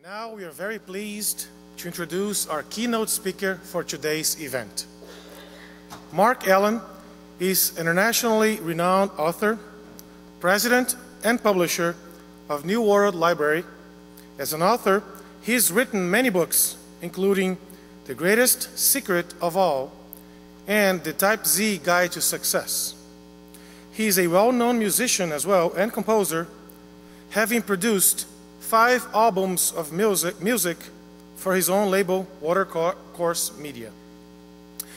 Now we are very pleased to introduce our keynote speaker for today's event. Marc is an internationally renowned author, president and publisher of New World Library. As an author, he has written many books, including The Greatest Secret of All and The Type Z Guide to Success. He is a well-known musician as well and composer, having produced 5 albums of music for his own label, Watercourse Media.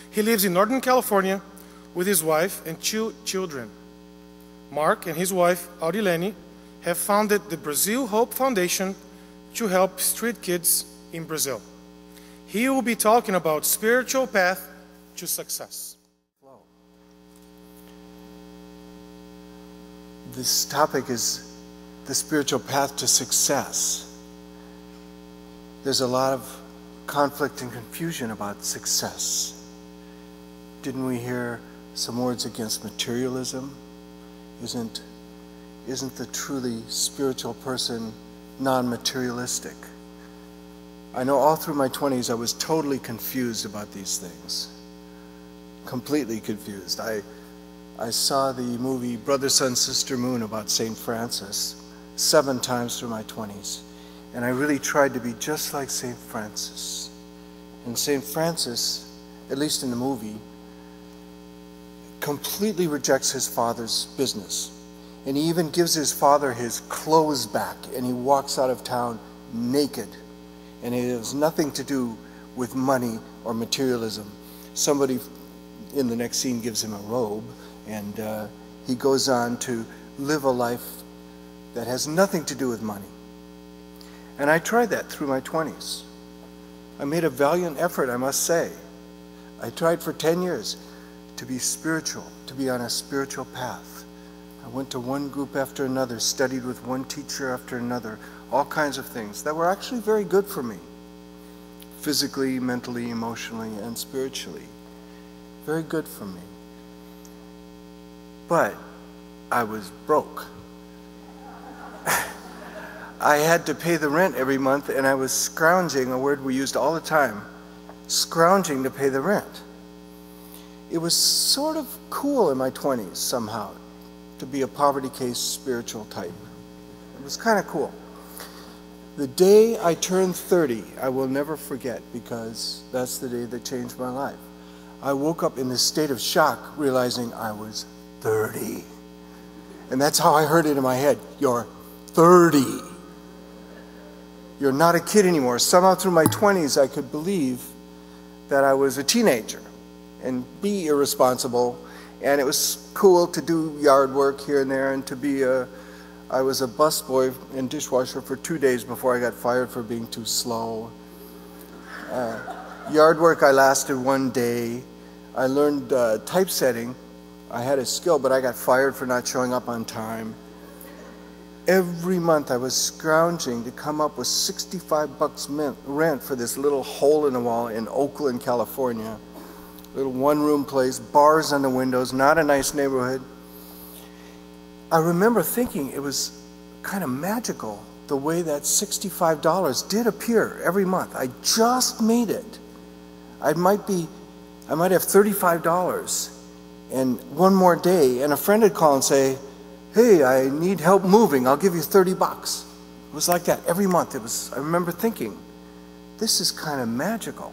He lives in Northern California with his wife and 2 children. Marc and his wife, Audilene, have founded the Brazil Hope Foundation to help street kids in Brazil. He will be talking about spiritual path to success. This topic is the spiritual path to success. There's a lot of conflict and confusion about success. Didn't we hear some words against materialism? Isn't the truly spiritual person non-materialistic? I know all through my 20s I was totally confused about these things. Completely confused. I saw the movie Brother, Sun, Sister, Moon about St. Francis 7 times through my 20s. And I really tried to be just like St. Francis. And St. Francis, at least in the movie, completely rejects his father's business. And he even gives his father his clothes back, and he walks out of town naked. And it has nothing to do with money or materialism. Somebody in the next scene gives him a robe, and he goes on to live a life that has nothing to do with money. And I tried that through my 20s. I made a valiant effort, I must say. I tried for 10 years to be spiritual, to be on a spiritual path. I went to one group after another, studied with one teacher after another, all kinds of things that were actually very good for me. Physically, mentally, emotionally, and spiritually. Very good for me. But I was broke. I had to pay the rent every month, and I was scrounging, a word we used all the time, scrounging to pay the rent. It was sort of cool in my 20s somehow to be a poverty case spiritual type. It was kind of cool. The day I turned 30, I will never forget, because that's the day that changed my life. I woke up in this state of shock, realizing I was 30. And that's how I heard it in my head. You're 30. You're not a kid anymore. Somehow through my 20s, I could believe that I was a teenager and be irresponsible. And it was cool to do yard work here and there, and to be I was a busboy and dishwasher for 2 days before I got fired for being too slow. Yard work, I lasted 1 day. I learned typesetting. I had a skill, but I got fired for not showing up on time. Every month I was scrounging to come up with $65 rent for this little hole in the wall in Oakland, California. Little one-room place, bars on the windows, not a nice neighborhood. I remember thinking it was kind of magical the way that $65 did appear every month. I just made it. I might have $35 and one more day, and a friend would call and say, "Hey, I need help moving, I'll give you $30. It was like that every month. I remember thinking, this is kind of magical.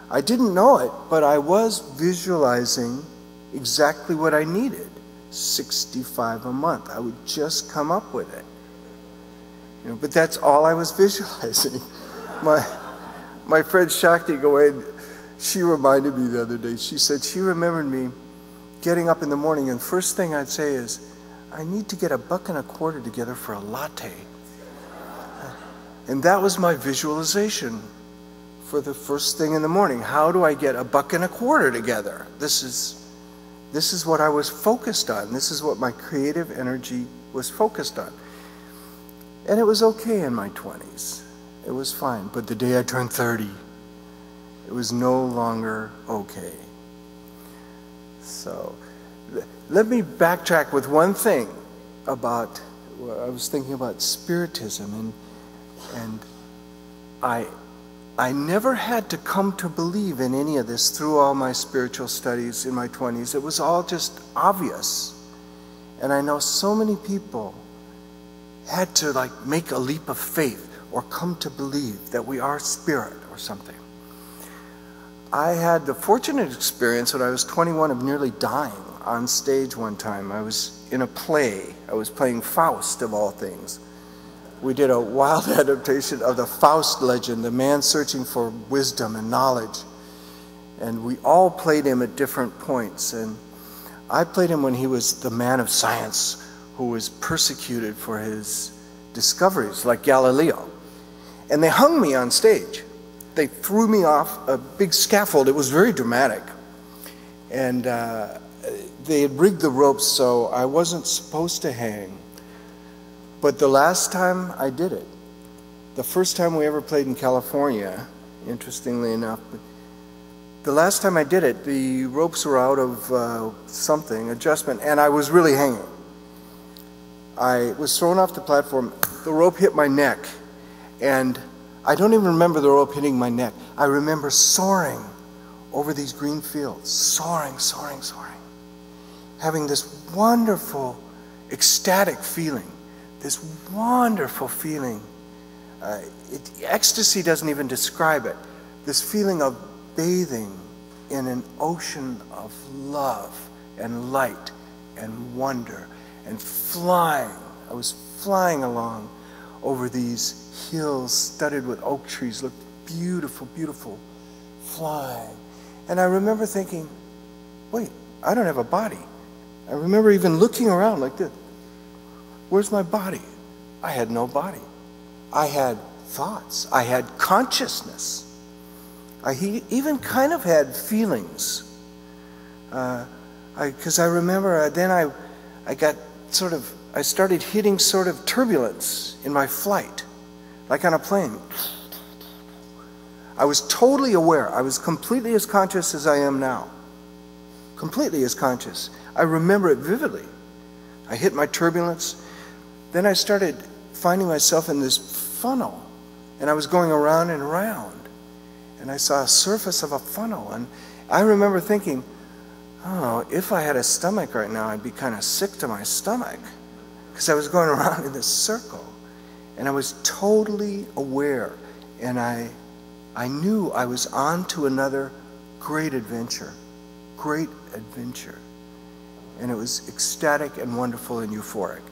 I didn't know it, but I was visualizing exactly what I needed. $65 a month. I would just come up with it. But that's all I was visualizing. My friend Shakti Goen, she reminded me the other day, she said she remembered me getting up in the morning, and the first thing I'd say is, I need to get $1.25 together for a latte. And that was my visualization for the first thing in the morning. How do I get $1.25 together? This is what I was focused on. This is what my creative energy was focused on. And it was okay in my 20s. It was fine. But the day I turned 30, it was no longer okay. So let me backtrack with one thing about, I was thinking about Spiritism and I never had to come to believe in any of this through all my spiritual studies in my 20s. It was all just obvious. And I know so many people had to like make a leap of faith or come to believe that we are spirit or something. I had the fortunate experience when I was 21 of nearly dying on stage one time. I was in a play. I was playing Faust, of all things. We did a wild adaptation of the Faust legend, the man searching for wisdom and knowledge. And we all played him at different points. And I played him when he was the man of science who was persecuted for his discoveries, like Galileo. And they hung me on stage. They threw me off a big scaffold. It was very dramatic. And they had rigged the ropes so I wasn't supposed to hang. But the last time I did it, the first time we ever played in California, interestingly enough, the last time I did it, the ropes were out of something, adjustment, and I was really hanging. I was thrown off the platform, the rope hit my neck, and I don't even remember the rope hitting my neck. I remember soaring over these green fields, soaring, soaring, soaring, having this wonderful, ecstatic feeling. This wonderful feeling. Ecstasy doesn't even describe it. This feeling of bathing in an ocean of love and light and wonder and flying. I was flying along over these hills studded with oak trees. Looked beautiful, beautiful, flying. And I remember thinking, wait, I don't have a body. I remember even looking around like this. Where's my body? I had no body. I had thoughts. I had consciousness. I even kind of had feelings. Because I remember then I got sort of, I started hitting sort of turbulence in my flight, like on a plane. I was totally aware. I was completely as conscious as I am now. Completely as conscious. I remember it vividly. I hit my turbulence. Then I started finding myself in this funnel, and I was going around and around, and I saw a surface of a funnel, and I remember thinking, oh, if I had a stomach right now, I'd be kind of sick to my stomach, because I was going around in this circle, and I was totally aware, and I knew I was on to another great adventure, and it was ecstatic and wonderful and euphoric.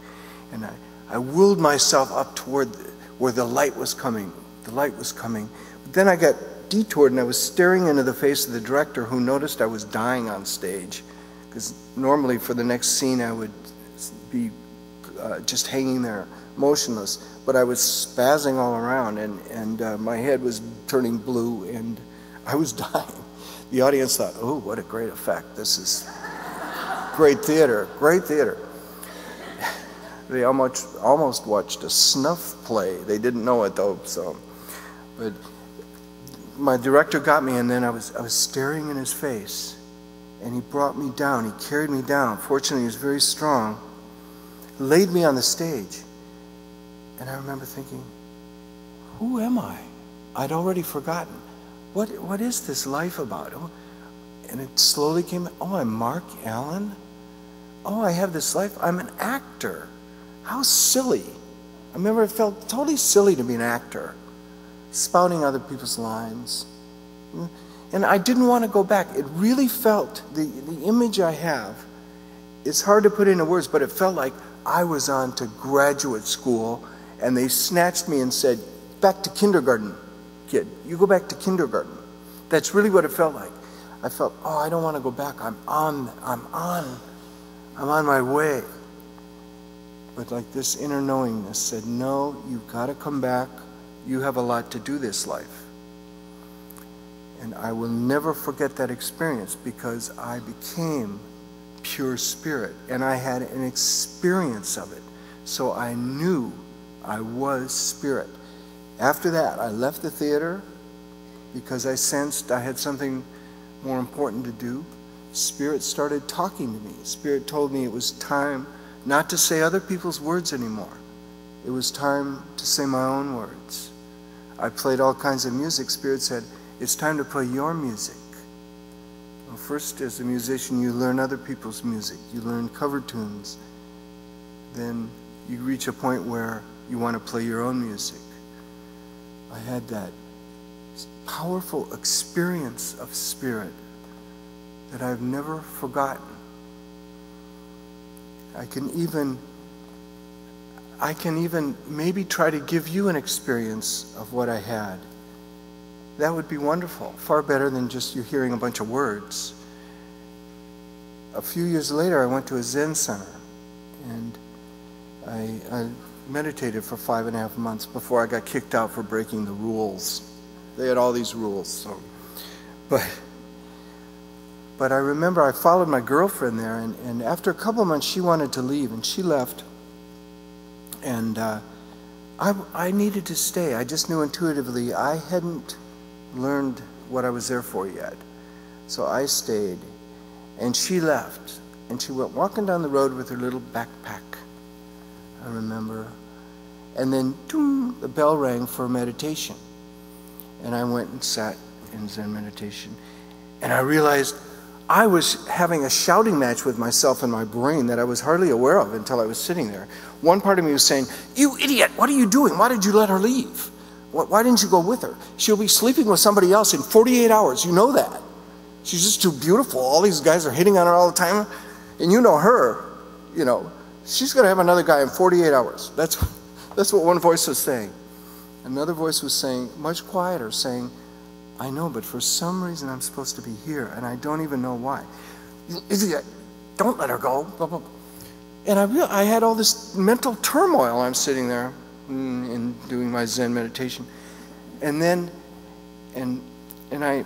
And I willed myself up toward where the light was coming. The light was coming. But then I got detoured and I was staring into the face of the director, who noticed I was dying on stage. Because normally for the next scene I would be just hanging there motionless. But I was spazzing all around and my head was turning blue and I was dying. The audience thought, oh, what a great effect. This is great theater, great theater. They almost watched a snuff play. They didn't know it though, so. But my director got me, and then I was staring in his face, and he brought me down. He carried me down. Fortunately, he was very strong. Laid me on the stage, and I remember thinking, who am I? I'd already forgotten. What is this life about? And it slowly came. Oh, I'm Marc Allen. Oh, I have this life. I'm an actor. How silly. I remember it felt totally silly to be an actor, spouting other people's lines. And I didn't want to go back. It really felt, the image I have, it's hard to put into words, but it felt like I was on to graduate school and they snatched me and said, back to kindergarten, kid. You go back to kindergarten. That's really what it felt like. I felt, oh, I don't want to go back. I'm on my way. But like this inner knowingness said, no, you've got to come back. You have a lot to do this life. And I will never forget that experience because I became pure spirit and I had an experience of it. So I knew I was spirit. After that, I left the theater because I sensed I had something more important to do. Spirit started talking to me. Spirit told me it was time not to say other people's words anymore. It was time to say my own words. I played all kinds of music. Spirit said, it's time to play your music. Well, first, as a musician, you learn other people's music. You learn cover tunes. Then you reach a point where you want to play your own music. I had that powerful experience of Spirit that I've never forgotten. I can even maybe try to give you an experience of what I had. That would be wonderful, far better than just you hearing a bunch of words. A few years later, I went to a Zen center, and I meditated for 5.5 months before I got kicked out for breaking the rules. They had all these rules, so. But I remember I followed my girlfriend there, and after a couple of months, she wanted to leave, and she left. And I needed to stay. I just knew intuitively I hadn't learned what I was there for yet. So I stayed, and she left. And she went walking down the road with her little backpack, I remember. And then, doom, the bell rang for meditation. And I went and sat in Zen meditation. And I realized I was having a shouting match with myself in my brain that I was hardly aware of until I was sitting there. One part of me was saying, you idiot, what are you doing? Why did you let her leave? Why didn't you go with her? She'll be sleeping with somebody else in 48 hours. You know that. She's just too beautiful. All these guys are hitting on her all the time. And you know her, you know, she's going to have another guy in 48 hours. That's what one voice was saying. Another voice was saying, much quieter, saying, I know, but for some reason I'm supposed to be here, and I don't even know why. Don't let her go. Blah, blah, blah. And I had all this mental turmoil. I'm sitting there and doing my Zen meditation. And then, and I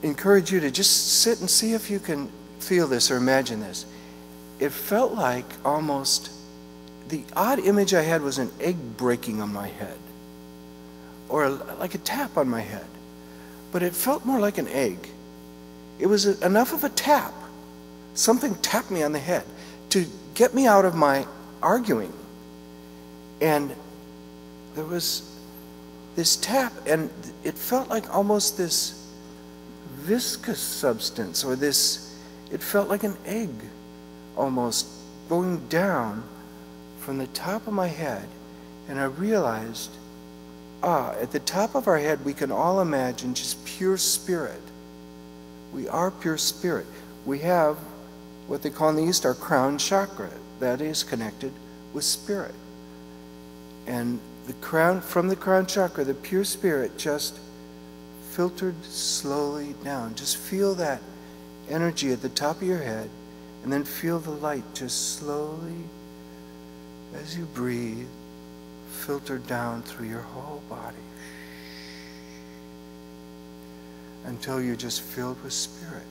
encourage you to just sit and see if you can feel this or imagine this. It felt like almost, the odd image I had was an egg breaking on my head, or like a tap on my head. But it felt more like an egg. It was enough of a tap. Something tapped me on the head to get me out of my arguing. And there was this tap, and it felt like almost this viscous substance, or this, it felt like an egg almost going down from the top of my head. And I realized, at the top of our head, we can all imagine just pure spirit. We are pure spirit. We have what they call in the East our crown chakra. That is connected with spirit. And the crown, from the crown chakra, the pure spirit just filtered slowly down. Just feel that energy at the top of your head, and then feel the light just slowly, as you breathe, filter down through your whole body until you're just filled with spirit.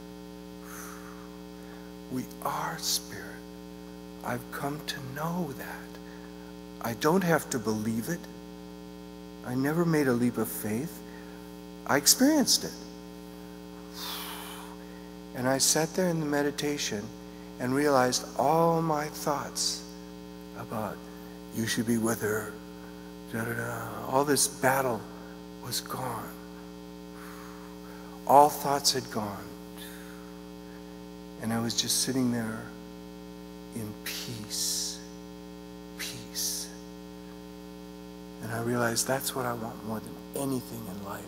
We are spirit. I've come to know that. I don't have to believe it. I never made a leap of faith. I experienced it. And I sat there in the meditation and realized all my thoughts about, you should be with her, all this battle was gone. All thoughts had gone. And I was just sitting there in peace. Peace. And I realized that's what I want more than anything in life.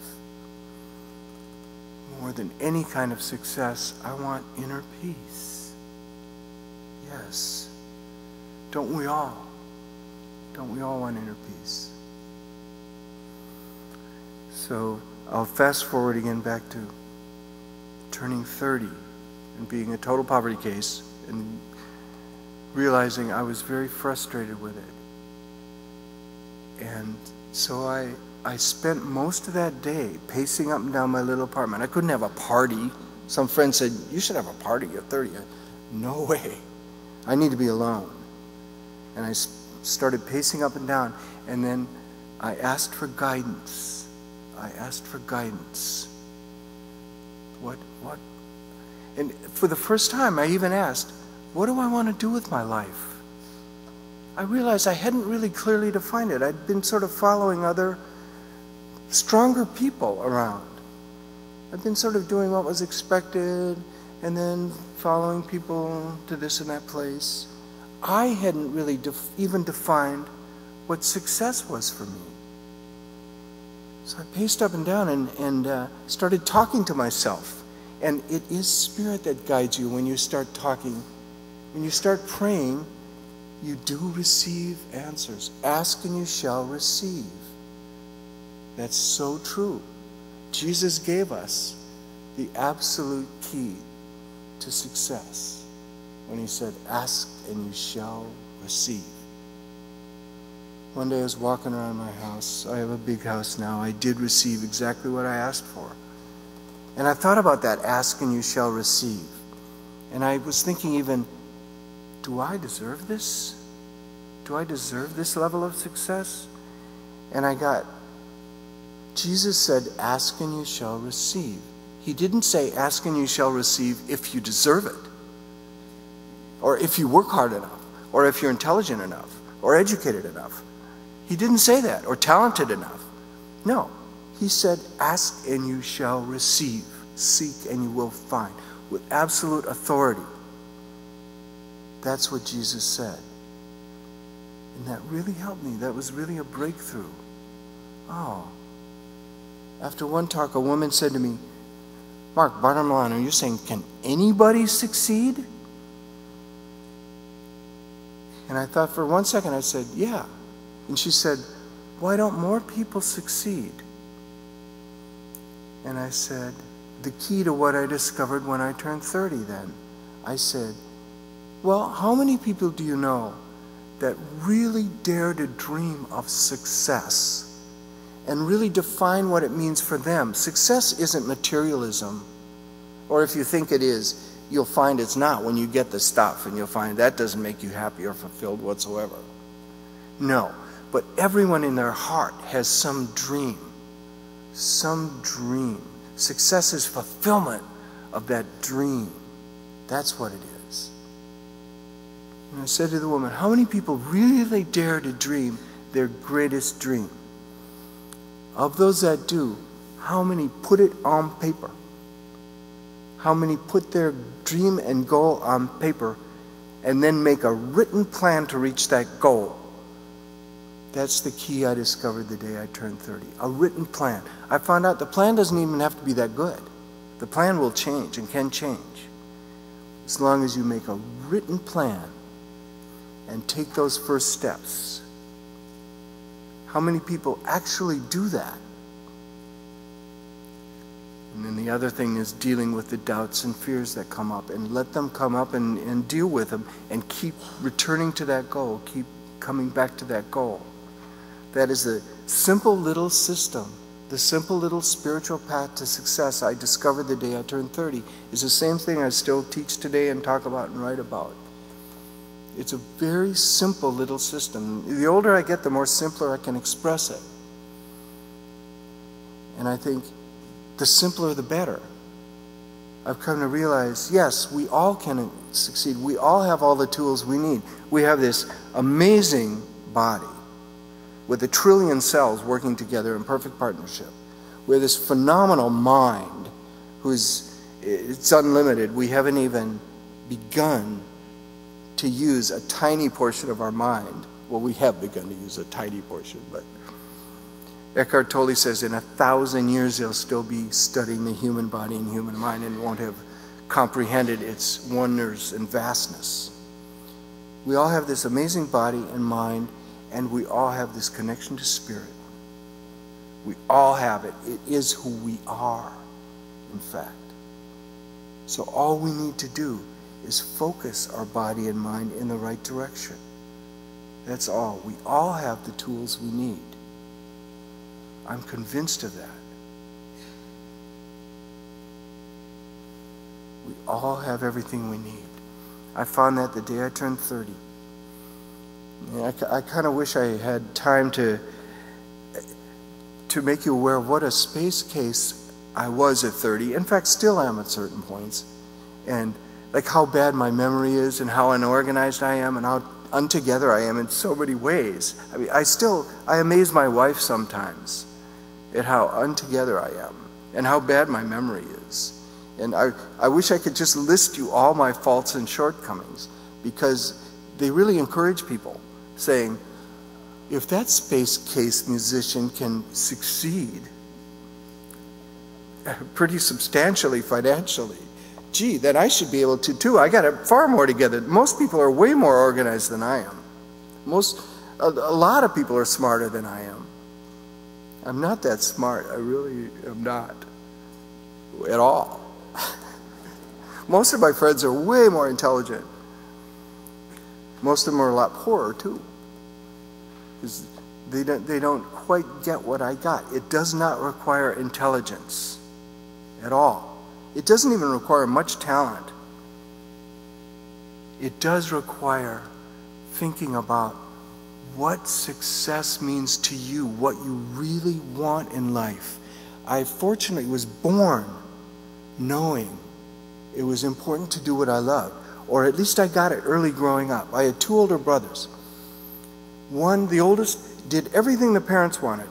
More than any kind of success, I want inner peace. Yes. Don't we all? Don't we all want inner peace? So I'll fast forward again back to turning 30 and being a total poverty case and realizing I was very frustrated with it. And so I spent most of that day pacing up and down my little apartment. I couldn't have a party. Some friend said, you should have a party at 30. No way. I need to be alone. And I started pacing up and down. And then I asked for guidance. I asked for guidance. What? And for the first time, I even asked, what do I want to do with my life? I realized I hadn't really clearly defined it. I'd been sort of following other stronger people around. I've been sort of doing what was expected and then following people to this and that place. I hadn't really even defined what success was for me. So I paced up and down and started talking to myself. And it is Spirit that guides you when you start talking. When you start praying, you do receive answers. Ask and you shall receive. That's so true. Jesus gave us the absolute key to success when he said, ask and you shall receive. One day I was walking around my house. I have a big house now. I did receive exactly what I asked for. And I thought about that, ask and you shall receive. And I was thinking even, do I deserve this? Do I deserve this level of success? And I got, Jesus said, ask and you shall receive. He didn't say, ask and you shall receive if you deserve it, or if you work hard enough, or if you're intelligent enough, or educated enough. He didn't say that, or talented enough. No, he said, ask and you shall receive. Seek and you will find. With absolute authority. That's what Jesus said. And that really helped me. That was really a breakthrough. Oh. After one talk, a woman said to me, Mark, bottom line, are you saying, can anybody succeed? And I thought for 1 second, I said, yeah. And she said, why don't more people succeed? And I said, the key to what I discovered when I turned 30 then. I said, well, how many people do you know that really dare to dream of success and really define what it means for them? Success isn't materialism, or if you think it is, you'll find it's not when you get the stuff, and you'll find that doesn't make you happy or fulfilled whatsoever. No, but everyone in their heart has some dream. Some dream. Success is fulfillment of that dream. That's what it is. And I said to the woman, how many people really dare to dream their greatest dream? Of those that do, how many put it on paper? How many put their dream and goal on paper and then make a written plan to reach that goal? That's the key I discovered the day I turned 30. A written plan. I found out the plan doesn't even have to be that good. The plan will change and can change. As long as you make a written plan and take those first steps. How many people actually do that? And then the other thing is dealing with the doubts and fears that come up, and let them come up and deal with them and keep returning to that goal, keep coming back to that goal. That is the simple little system, the simple little spiritual path to success I discovered the day I turned 30 is the same thing I still teach today and talk about and write about. It's a very simple little system. The older I get, the more simpler I can express it. And I think the simpler the better. I've come to realize, yes, we all can succeed. We all have all the tools we need. We have this amazing body with 1 trillion cells working together in perfect partnership. We have this phenomenal mind it's unlimited. We haven't even begun to use a tiny portion of our mind. Well, we have begun to use a tiny portion, but Eckhart Tolle says in 1,000 years they'll still be studying the human body and human mind and won't have comprehended its wonders and vastness. We all have this amazing body and mind, and we all have this connection to spirit. We all have it. It is who we are, in fact. So all we need to do is focus our body and mind in the right direction. That's all. We all have the tools we need. I'm convinced of that. We all have everything we need. I found that the day I turned 30. I kind of wish I had time to make you aware of what a space case I was at 30. In fact, still am at certain points. And like how bad my memory is and how unorganized I am and how untogether I am in so many ways. I mean, I amaze my wife sometimes. at how untogether I am and how bad my memory is. And I wish I could just list you all my faults and shortcomings, because they really encourage people, saying, if that Space Case musician can succeed pretty substantially financially, gee, then I should be able to too. I got it far more together. Most people are way more organized than I am. A lot of people are smarter than I am. I'm not that smart. I really am not at all. Most of my friends are way more intelligent. Most of them are a lot poorer too, because they don't quite get what I got. It does not require intelligence at all. It doesn't even require much talent. It does require thinking about what success means to you, what you really want in life. I fortunately was born knowing it was important to do what I loved, or at least I got it early growing up. I had 2 older brothers. One, the oldest, did everything the parents wanted.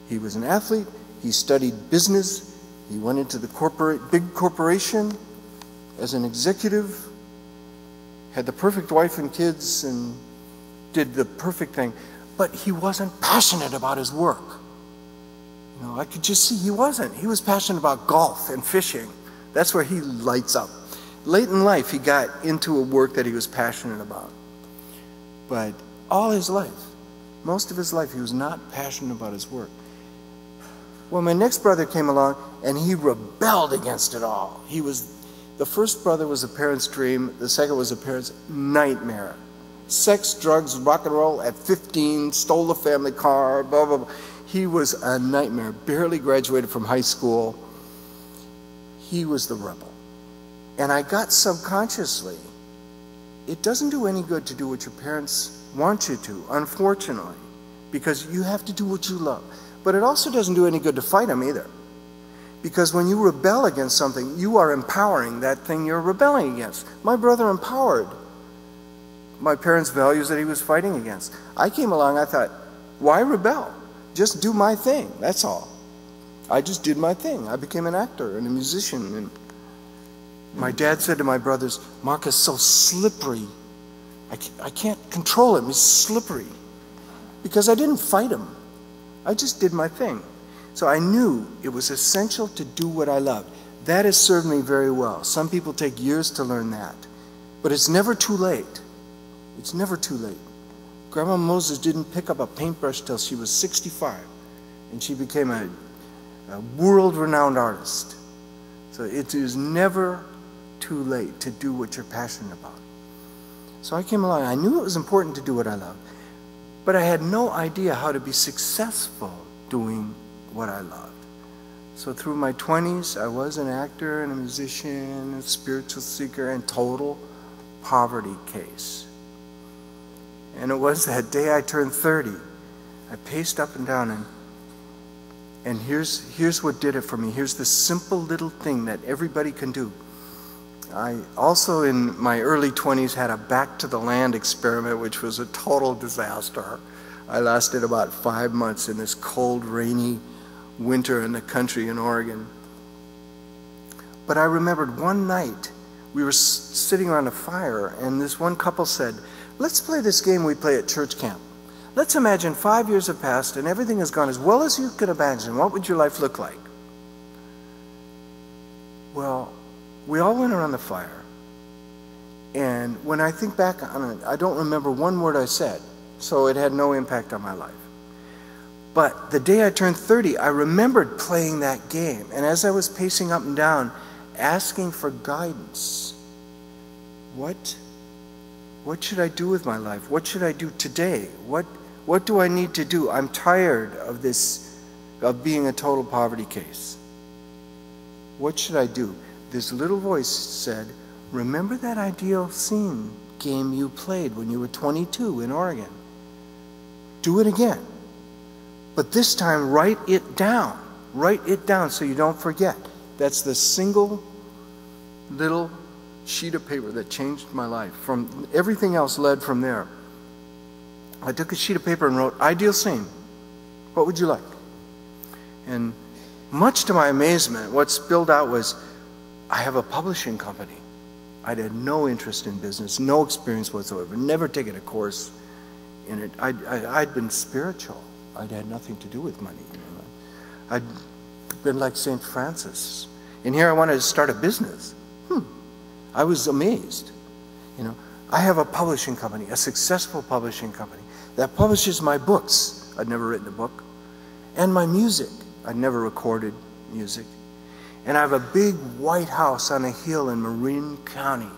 He was an athlete, he studied business, he went into the big corporation as an executive, had the perfect wife and kids, and did the perfect thing. But he wasn't passionate about his work. You know, I could just see he wasn't. He was passionate about golf and fishing. That's where he lights up. Late in life, he got into a work that he was passionate about. But all his life, most of his life, he was not passionate about his work. Well, my next brother came along, and he rebelled against it all. The first brother was a parent's dream. The second was a parent's nightmare. Sex, drugs, rock and roll at 15, stole the family car, blah, blah, blah. He was a nightmare. Barely graduated from high school. He was the rebel. And I got subconsciously, it doesn't do any good to do what your parents want you to, unfortunately, because you have to do what you love. But it also doesn't do any good to fight them either. Because when you rebel against something, you are empowering that thing you're rebelling against. My brother empowered my parents' values that he was fighting against. I came along, I thought, why rebel? Just do my thing, that's all. I just did my thing. I became an actor and a musician. And my dad said to my brothers, Marc is so slippery. I can't control him, he's slippery. Because I didn't fight him. I just did my thing. So I knew it was essential to do what I loved. That has served me very well. Some people take years to learn that. But it's never too late. It's never too late. Grandma Moses didn't pick up a paintbrush till she was 65. And she became a world-renowned artist. So it is never too late to do what you're passionate about. So I came along. I knew it was important to do what I loved. But I had no idea how to be successful doing what I loved. So through my 20s, I was an actor and a musician, a spiritual seeker, and total poverty case. And it was that day I turned 30. I paced up and down, and here's what did it for me. Here's the simple little thing that everybody can do. I also, in my early 20s, had a back to the land experiment, which was a total disaster. I lasted about 5 months in this cold, rainy winter in the country in Oregon. But I remembered one night, we were sitting around a fire, and this one couple said, let's play this game we play at church camp. Let's imagine 5 years have passed and everything has gone as well as you could imagine. What would your life look like? Well, we all went around the fire, and when I think back on it, I don't remember one word I said, so it had no impact on my life. But the day I turned 30, I remembered playing that game, and as I was pacing up and down, asking for guidance, what should I do with my life? What should I do today? What do I need to do? I'm tired of being a total poverty case. What should I do? This little voice said, remember that ideal scene game you played when you were 22 in Oregon? Do it again. But this time, write it down. Write it down so you don't forget. That's the single little sheet of paper that changed my life. From everything else led from there. I took a sheet of paper and wrote, ideal scene. What would you like? And much to my amazement, what spilled out was, I have a publishing company. I'd had no interest in business, no experience whatsoever, never taken a course in it. I'd been spiritual. I'd had nothing to do with money. I'd been like St. Francis. And here I wanted to start a business. I was amazed. I have a publishing company, a successful publishing company that publishes my books. I'd never written a book. And my music. I'd never recorded music. And I have a big white house on a hill in Marin County.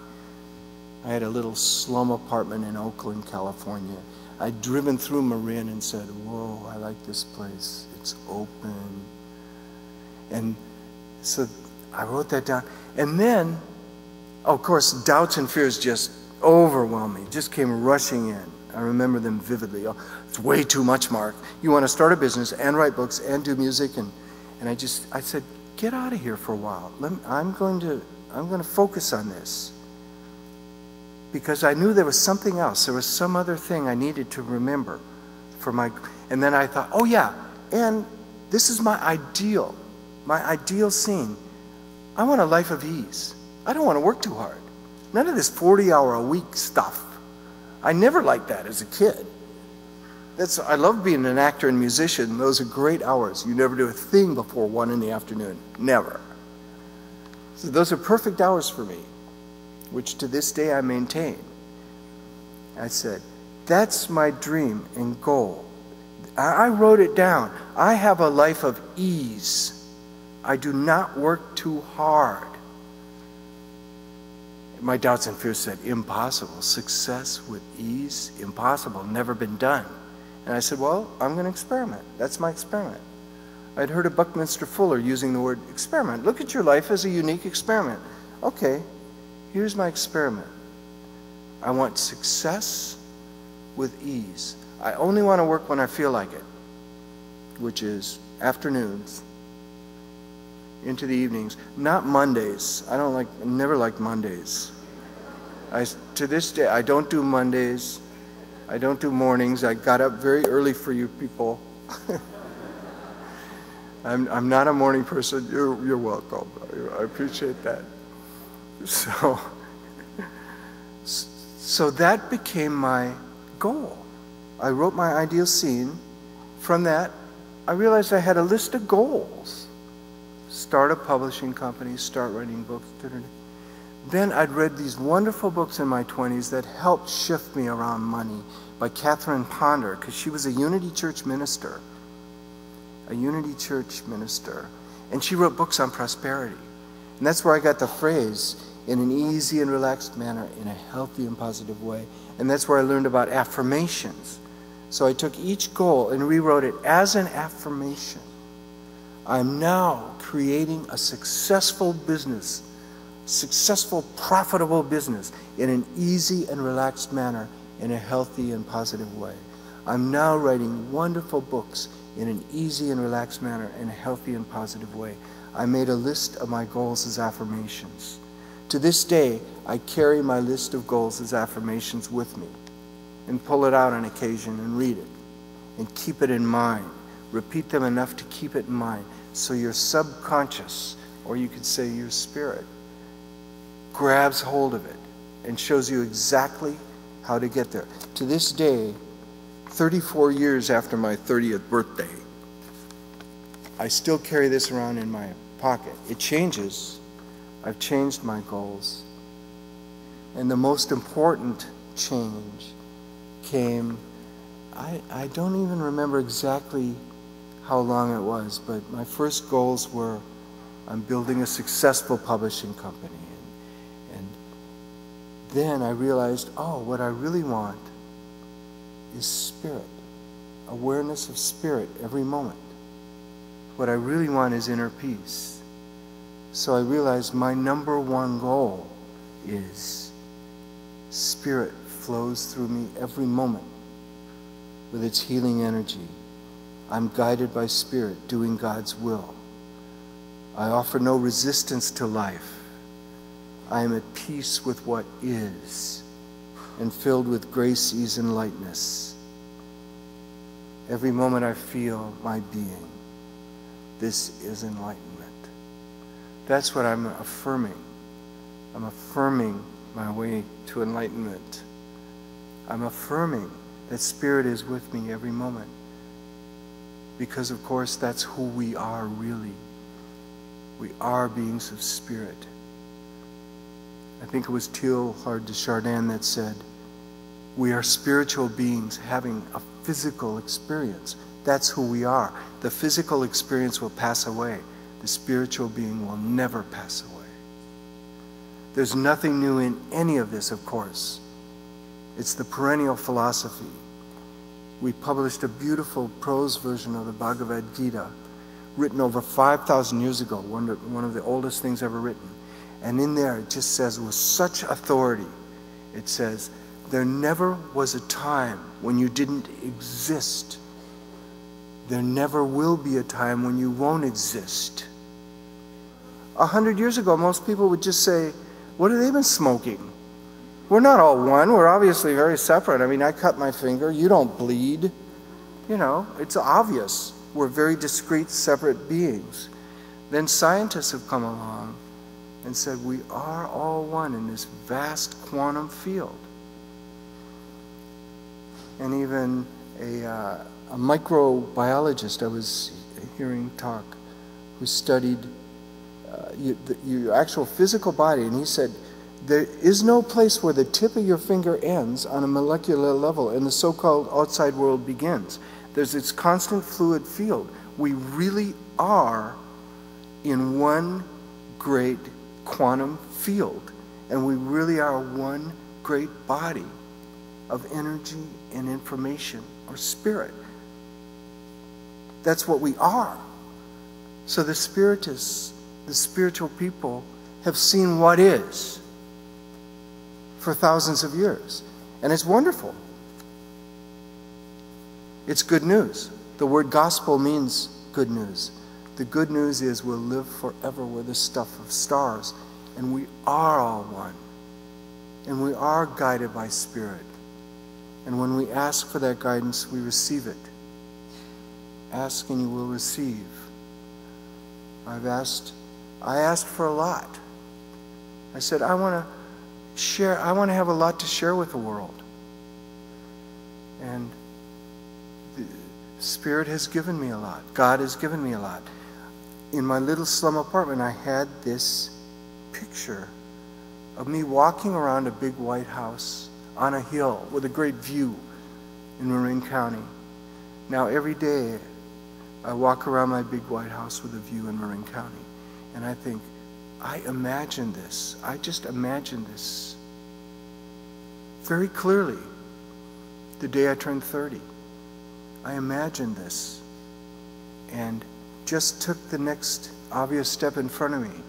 I had a little slum apartment in Oakland, California. I'd driven through Marin and said, whoa, I like this place. It's open. And so I wrote that down. And then, of course, doubts and fears just overwhelmed me, just came rushing in. I remember them vividly. Oh, it's way too much, Mark. You want to start a business and write books and do music? And I said, get out of here for a while. I'm going to focus on this. Because I knew there was something else. There was some other thing I needed to remember and then I thought, oh yeah, and this is my ideal scene. I want a life of ease. I don't want to work too hard. None of this 40-hour-a-week stuff. I never liked that as a kid. I love being an actor and musician. Those are great hours. You never do a thing before 1 in the afternoon. Never. So those are perfect hours for me, which to this day I maintain. I said, that's my dream and goal. I wrote it down. I have a life of ease. I do not work too hard. My doubts and fears said, impossible. Success with ease, impossible, never been done. And I said, well, I'm going to experiment. That's my experiment. I'd heard of Buckminster Fuller using the word experiment. Look at your life as a unique experiment. Okay, here's my experiment. I want success with ease. I only want to work when I feel like it, which is afternoons into the evenings, not Mondays. Never liked Mondays. To this day, I don't do Mondays. I don't do mornings. I got up very early for you people. I'm not a morning person. You're welcome. I appreciate that. So that became my goal. I wrote my ideal scene. From that, I realized I had a list of goals. Start a publishing company, start writing books. Then I'd read these wonderful books in my 20s that helped shift me around money by Catherine Ponder, because she was a Unity Church minister. And she wrote books on prosperity. And that's where I got the phrase, in an easy and relaxed manner, in a healthy and positive way. And that's where I learned about affirmations. So I took each goal and rewrote it as an affirmation. I'm now creating a successful business, successful, profitable business in an easy and relaxed manner, in a healthy and positive way. I'm now writing wonderful books in an easy and relaxed manner, in a healthy and positive way. I made a list of my goals as affirmations. To this day, I carry my list of goals as affirmations with me and pull it out on occasion and read it and keep it in mind. Repeat them enough to keep it in mind. So your subconscious, or you could say your spirit, grabs hold of it and shows you exactly how to get there. To this day, 34 years after my 30th birthday, I still carry this around in my pocket. It changes. I've changed my goals. And the most important change came, I don't even remember exactly how long it was, but my first goals were, I'm building a successful publishing company. And then I realized, oh, what I really want is spirit, awareness of spirit every moment. What I really want is inner peace. So I realized my number one goal is spirit flows through me every moment with its healing energy. I'm guided by spirit, doing God's will. I offer no resistance to life. I am at peace with what is and filled with grace, ease, and lightness. Every moment I feel my being. This is enlightenment. That's what I'm affirming. I'm affirming my way to enlightenment. I'm affirming that Spirit is with me every moment. Because, of course, that's who we are really. We are beings of Spirit. I think it was Teilhard de Chardin that said, we are spiritual beings having a physical experience. That's who we are. The physical experience will pass away. The spiritual being will never pass away. There's nothing new in any of this, of course. It's the perennial philosophy. We published a beautiful prose version of the Bhagavad Gita, written over 5,000 years ago, one of the oldest things ever written. And in there it just says with such authority, it says, there never was a time when you didn't exist. There never will be a time when you won't exist. 100 years ago, most people would just say, what have they been smoking? We're not all one. We're obviously very separate. I mean, I cut my finger. You don't bleed. You know, it's obvious. We're very discrete, separate beings. Then scientists have come along and said we are all one in this vast quantum field. And even a microbiologist I was hearing talk who studied your actual physical body, and he said, there is no place where the tip of your finger ends on a molecular level and the so-called outside world begins. There's this constant fluid field. We really are in one great quantum field, and we really are one great body of energy and information, or spirit. That's what we are. So the Spiritists, the spiritual people, have seen what is for thousands of years. And it's wonderful. It's good news. The word gospel means good news. The good news is we'll live forever with the stuff of stars. And we are all one. And we are guided by Spirit. And when we ask for that guidance, we receive it. Ask and you will receive. I asked for a lot. I said, I want to have a lot to share with the world. And the Spirit has given me a lot. God has given me a lot. In my little slum apartment, I had this picture of me walking around a big white house on a hill with a great view in Marin County. Now every day I walk around my big white house with a view in Marin County, and I think, I imagine this. I just imagine this very clearly the day I turned 30. I imagined this and just took the next obvious step in front of me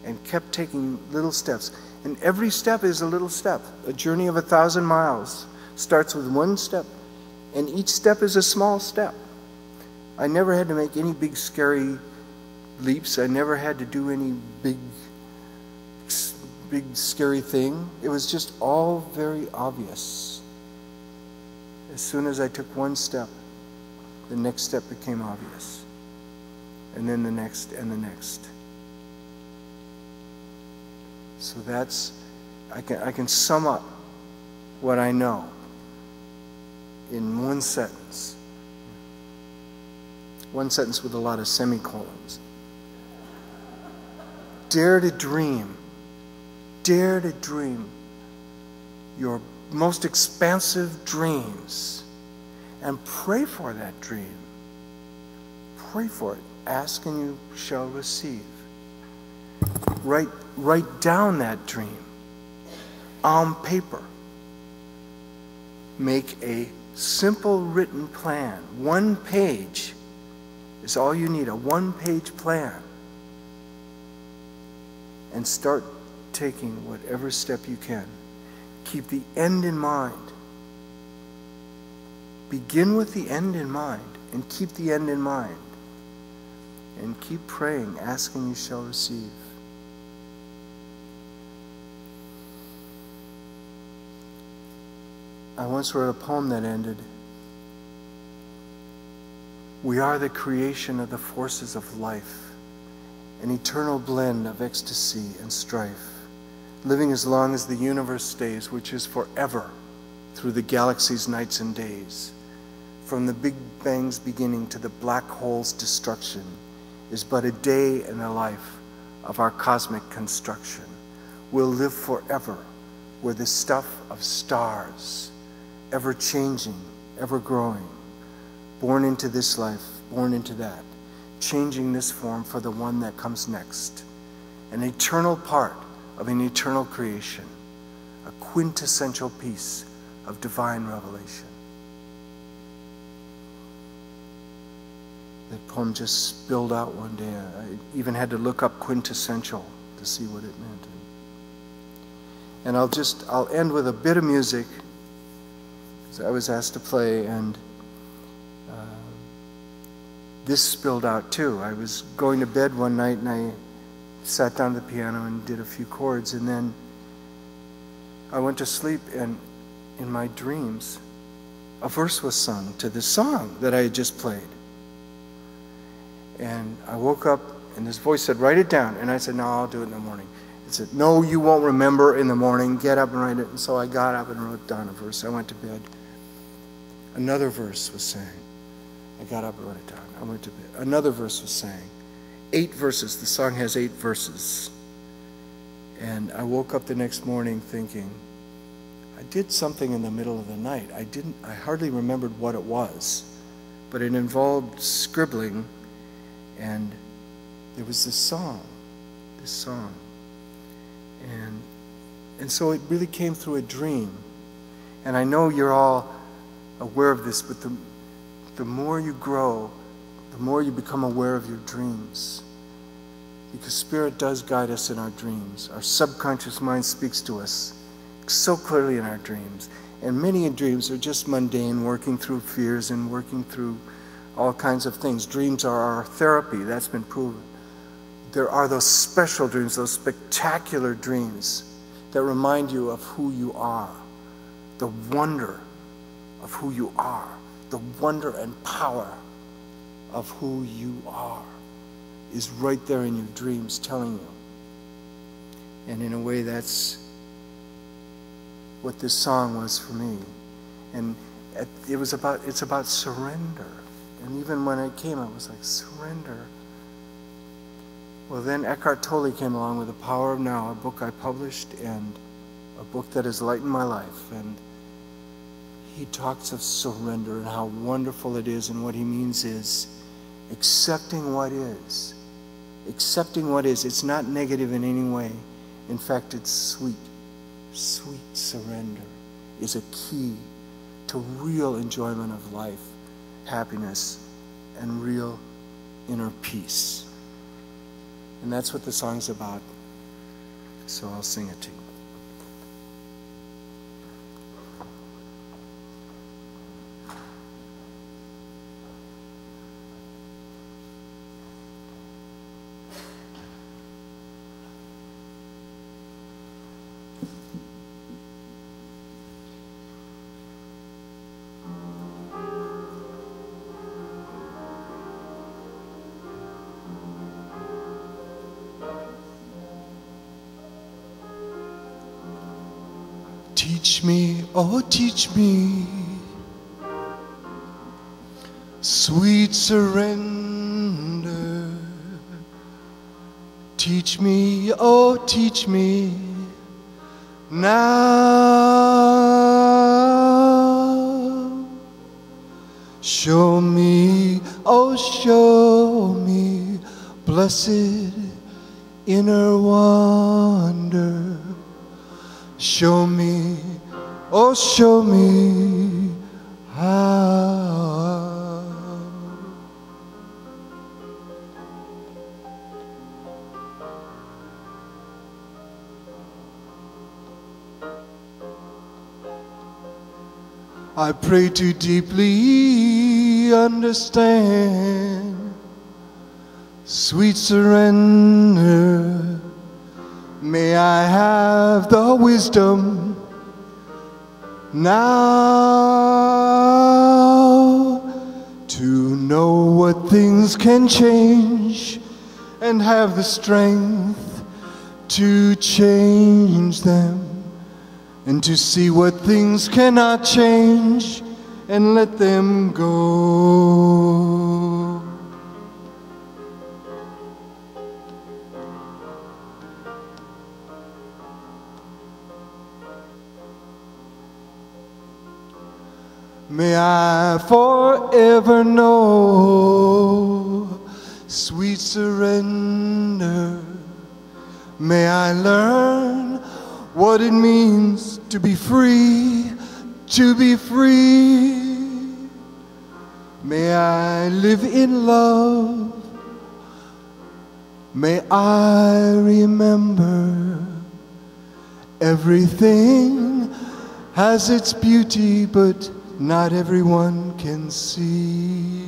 and kept taking little steps. And every step is a little step. A journey of 1,000 miles starts with one step, and each step is a small step. I never had to make any big scary leaps. I never had to do any big scary thing. It was just all very obvious. As soon as I took one step, the next step became obvious. And then the next and the next. So that's, I can sum up what I know in one sentence. One sentence with a lot of semicolons. Dare to dream. Dare to dream your most expansive dreams and pray for that dream. Pray for it. Ask and you shall receive. Write down that dream on paper. Make a simple written plan. 1 page is all you need, a 1-page plan. And start taking whatever step you can. Keep the end in mind. Begin with the end in mind and keep the end in mind. And keep praying, asking you shall receive. I once wrote a poem that ended, We are the creation of the forces of life, an eternal blend of ecstasy and strife, living as long as the universe stays, which is forever, through the galaxy's nights and days. From the Big Bang's beginning to the black hole's destruction is but a day in the life of our cosmic construction. We'll live forever. We're the stuff of stars, ever changing, ever growing, born into this life, born into that, changing this form for the one that comes next. An eternal part of an eternal creation, a quintessential piece of divine revelation. That poem just spilled out one day. I even had to look up quintessential to see what it meant. And I'll end with a bit of music, because I was asked to play, and this spilled out too. I was going to bed one night and I sat down at the piano and did a few chords, and then I went to sleep, and in my dreams a verse was sung to this song that I had just played. And I woke up and this voice said, write it down. And I said, no, I'll do it in the morning. It said, no, you won't remember in the morning. Get up and write it. And so I got up and wrote down a verse. I went to bed. Another verse was sang. I got up and wrote it down. I went to bed. Another verse was sang. 8 verses. The song has 8 verses. And I woke up the next morning thinking, I did something in the middle of the night. I hardly remembered what it was, but it involved scribbling, and there was this song. And so it really came through a dream. And I know you're all aware of this, but the more you grow, the more you become aware of your dreams. Because Spirit does guide us in our dreams. Our subconscious mind speaks to us so clearly in our dreams. And many dreams are just mundane, working through fears and working through all kinds of things. Dreams are our therapy. That's been proven. There are those special dreams, those spectacular dreams that remind you of who you are, the wonder of who you are, the wonder and power of who you are is right there in your dreams telling you. And in a way, that's what this song was for me. And it's about surrender. And even when I came, I was like, surrender. Well, then Eckhart Tolle came along with The Power of Now, a book I published and a book that has lightened my life. And he talks of surrender and how wonderful it is, and what he means is accepting what is. Accepting what is. It's not negative in any way. In fact, it's sweet. Sweet surrender is a key to real enjoyment of life, happiness, and real inner peace. And that's what the song's about. So I'll sing it to you. Teach me, oh teach me, sweet surrender. Teach me, oh teach me now. Show me, oh show me, blessed inner wonder. Show me, oh show me how. I pray to deeply understand, sweet surrender. May I have the wisdom now to know what things can change and have the strength to change them, and to see what things cannot change and let them go. May I forever know sweet surrender. May I learn what it means to be free, to be free. May I live in love. May I remember everything has its beauty, but not everyone can see.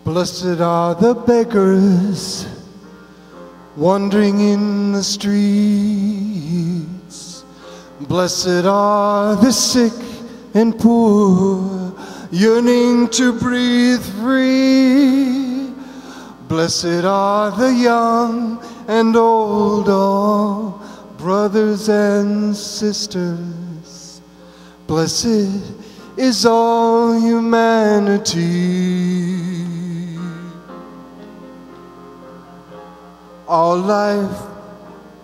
Blessed are the beggars wandering in the streets. Blessed are the sick and poor yearning to breathe free. Blessed are the young and old, all brothers and sisters. Blessed is all humanity. All life,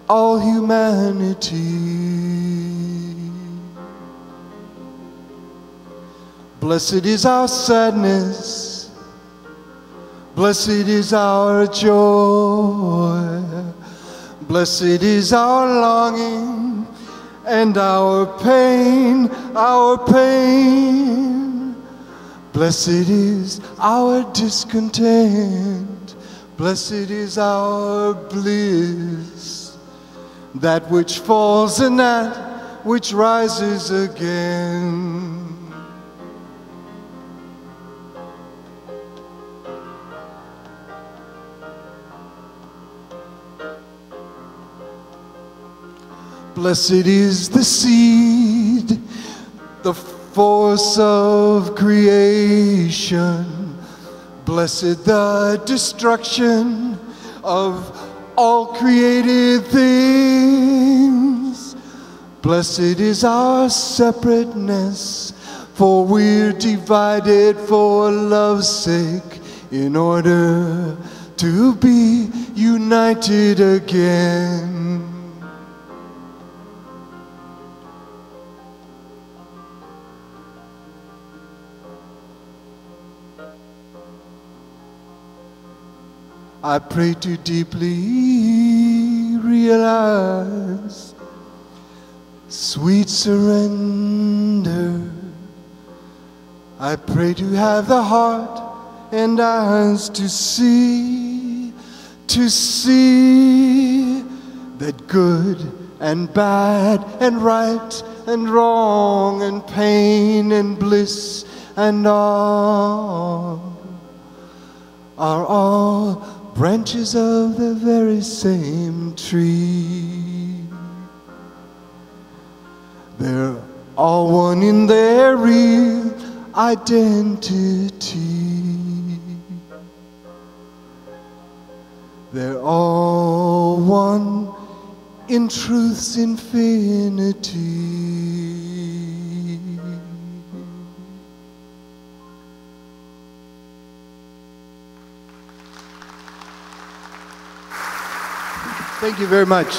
all humanity. Blessed is our sadness, blessed is our joy, blessed is our longing and our pain, our pain. Blessed is our discontent, blessed is our bliss, that which falls and that which rises again. Blessed is the seed, the force of creation. Blessed the destruction of all created things. Blessed is our separateness, for we're divided for love's sake, in order to be united again. I pray to deeply realize sweet surrender. I pray to have the heart and eyes to see that good and bad and right and wrong and pain and bliss and all are all branches of the very same tree. They're all one in their real identity. They're all one in truth's infinity. Thank you very much.